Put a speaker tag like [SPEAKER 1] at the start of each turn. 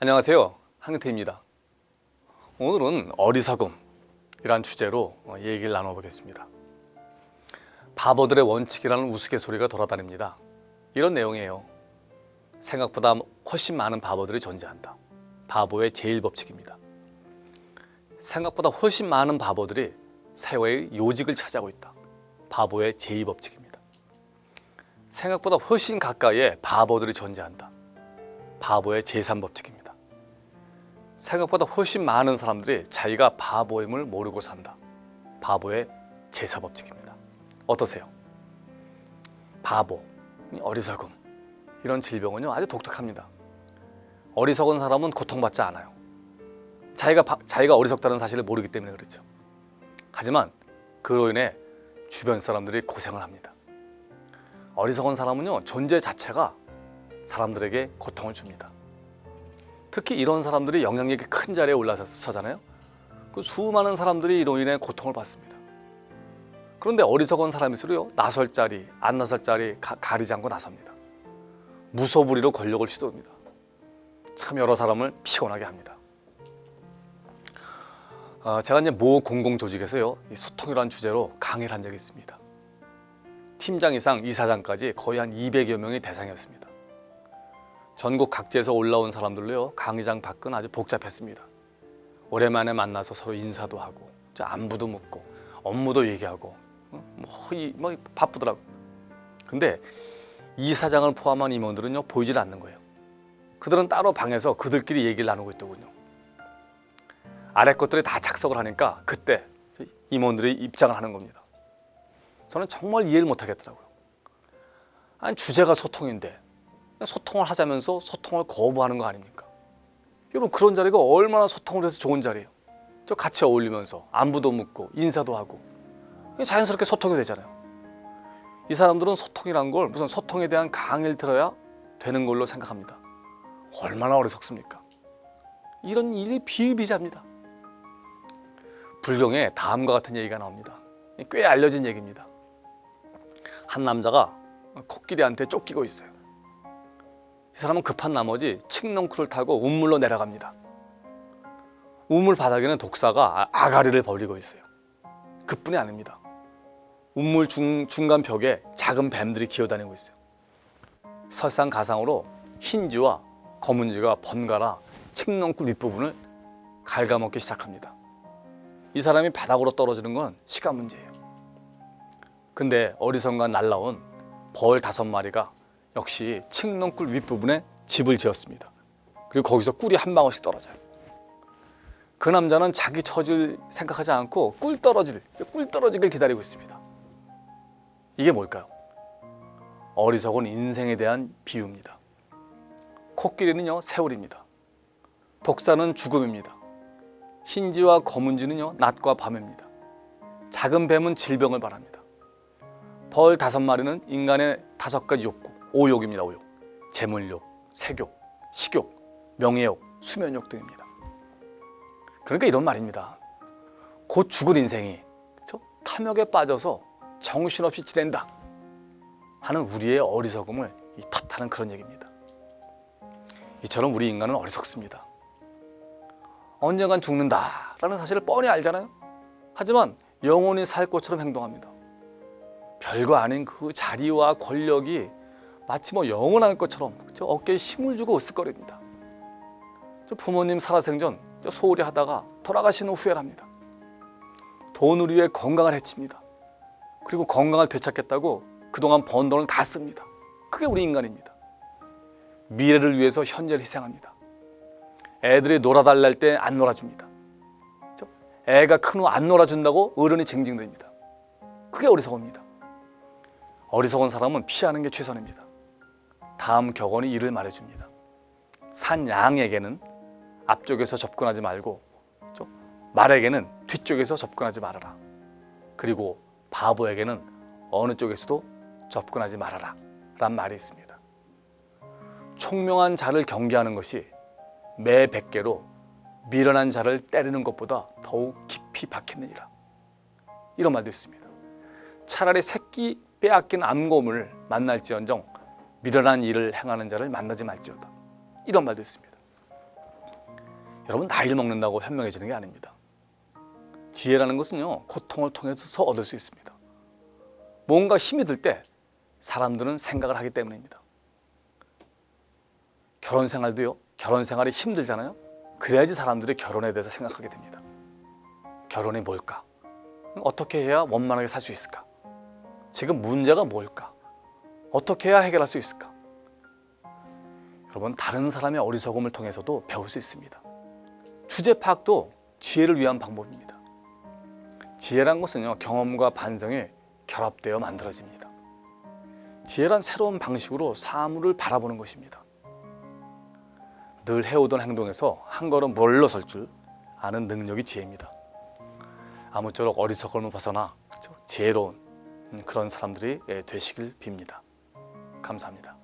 [SPEAKER 1] 안녕하세요, 한근태입니다. 오늘은 어리석음이란 주제로 얘기를 나눠보겠습니다. 바보들의 원칙이라는 우스갯소리가 돌아다닙니다. 이런 내용이에요. 생각보다 훨씬 많은 바보들이 존재한다. 바보의 제1법칙입니다. 생각보다 훨씬 많은 바보들이 사회의 요직을 차지하고 있다. 바보의 제2법칙입니다. 생각보다 훨씬 가까이에 바보들이 존재한다. 바보의 제3법칙입니다. 생각보다 훨씬 많은 사람들이 자기가 바보임을 모르고 산다. 바보의 제4법칙입니다. 어떠세요? 바보, 어리석음, 이런 질병은요 아주 독특합니다. 어리석은 사람은 고통받지 않아요. 자기가 어리석다는 사실을 모르기 때문에 그렇죠. 하지만 그로 인해 주변 사람들이 고생을 합니다. 어리석은 사람은요 존재 자체가 사람들에게 고통을 줍니다. 특히 이런 사람들이 영향력이 큰 자리에 올라서잖아요. 그 수많은 사람들이 이로 인해 고통을 받습니다. 그런데 어리석은 사람일수록요 나설 자리, 안 나설 자리 가리지 않고 나섭니다. 무소불위로 권력을 휘두릅니다. 참 여러 사람을 피곤하게 합니다. 제가 이제 모 공공조직에서요 이 소통이라는 주제로 강의를 한 적이 있습니다. 팀장 이상 이사장까지 거의 한 200여 명이 대상이었습니다. 전국 각지에서 올라온 사람들로요 강의장 밖은 아주 복잡했습니다. 오랜만에 만나서 서로 인사도 하고 안부도 묻고 업무도 얘기하고 바쁘더라고요. 근데 이사장을 포함한 임원들은요 보이질 않는 거예요. 그들은 따로 방에서 그들끼리 얘기를 나누고 있더군요. 아래 것들이 다 착석을 하니까 그때 임원들이 입장을 하는 겁니다. 저는 정말 이해를 못하겠더라고요. 아니 주제가 소통인데 소통을 하자면서 소통을 거부하는 거 아닙니까? 여러분 그런 자리가 얼마나 소통을 해서 좋은 자리예요. 저 같이 어울리면서 안부도 묻고 인사도 하고 자연스럽게 소통이 되잖아요. 이 사람들은 소통이란 걸 무슨 소통에 대한 강의를 들어야 되는 걸로 생각합니다. 얼마나 어리석습니까? 이런 일이 비일비재합니다. 불경에 다음과 같은 얘기가 나옵니다. 꽤 알려진 얘기입니다. 한 남자가 코끼리한테 쫓기고 있어요. 이 사람은 급한 나머지 칡넝쿨을 타고 우물로 내려갑니다. 우물 바닥에는 독사가 아가리를 벌리고 있어요. 그뿐이 아닙니다. 우물 중간 벽에 작은 뱀들이 기어다니고 있어요. 설상가상으로 흰쥐와 검은쥐가 번갈아 칡넝쿨 윗부분을 갉아먹기 시작합니다. 이 사람이 바닥으로 떨어지는 건 시간 문제예요. 근데 어리석은 날라온 벌 5마리가 역시 칡넝쿨 윗부분에 집을 지었습니다. 그리고 거기서 꿀이 한 방울씩 떨어져요. 그 남자는 자기 처지를 생각하지 않고 꿀 떨어지길 기다리고 있습니다. 이게 뭘까요? 어리석은 인생에 대한 비유입니다. 코끼리는요 세월입니다. 독사는 죽음입니다. 흰쥐와 검은쥐는요 낮과 밤입니다. 작은 뱀은 질병을 말합니다. 벌 5마리는 인간의 5가지 욕구, 5욕입니다. 5욕. 재물욕, 색욕, 식욕, 명예욕, 수면욕 등입니다. 그러니까 이런 말입니다. 곧 죽을 인생이 그렇죠? 탐욕에 빠져서 정신없이 지낸다 하는 우리의 어리석음을 탓하는 그런 얘기입니다. 이처럼 우리 인간은 어리석습니다. 언젠간 죽는다라는 사실을 뻔히 알잖아요. 하지만 영원히 살 것처럼 행동합니다. 별거 아닌 그 자리와 권력이 마치 영원할 것처럼 어깨에 힘을 주고 으쓱거립니다. 부모님 살아생전 소홀히 하다가 돌아가신 후 후회를 합니다. 돈을 위해 건강을 해칩니다. 그리고 건강을 되찾겠다고 그동안 번 돈을 다 씁니다. 그게 우리 인간입니다. 미래를 위해서 현재를 희생합니다. 애들이 놀아달라 할 때 안 놀아줍니다. 애가 큰 후 안 놀아준다고 어른이 징징댑니다. 그게 어리석음입니다. 어리석은 사람은 피하는 게 최선입니다. 다음 격언이 이를 말해줍니다. 산 양에게는 앞쪽에서 접근하지 말고 말에게는 뒤쪽에서 접근하지 말아라. 그리고 바보에게는 어느 쪽에서도 접근하지 말아라 라는 말이 있습니다. 총명한 자를 경계하는 것이 매 100개로 미련한 자를 때리는 것보다 더욱 깊이 박히느니라. 이런 말도 있습니다. 차라리 새끼 빼앗긴 암곰을 만날지언정 미련한 일을 행하는 자를 만나지 말지어다. 이런 말도 있습니다. 여러분, 나이를 먹는다고 현명해지는 게 아닙니다. 지혜라는 것은요, 고통을 통해서 얻을 수 있습니다. 뭔가 힘이 들 때 사람들은 생각을 하기 때문입니다. 결혼 생활도요, 결혼 생활이 힘들잖아요. 그래야지 사람들이 결혼에 대해서 생각하게 됩니다. 결혼이 뭘까? 어떻게 해야 원만하게 살 수 있을까? 지금 문제가 뭘까? 어떻게 해야 해결할 수 있을까? 여러분, 다른 사람의 어리석음을 통해서도 배울 수 있습니다. 주제 파악도 지혜를 위한 방법입니다. 지혜란 것은요, 경험과 반성이 결합되어 만들어집니다. 지혜란 새로운 방식으로 사물을 바라보는 것입니다. 늘 해오던 행동에서 한 걸음 물러설 줄 아는 능력이 지혜입니다. 아무쪼록 어리석음을 벗어나 지혜로운 그런 사람들이 되시길 빕니다. 감사합니다.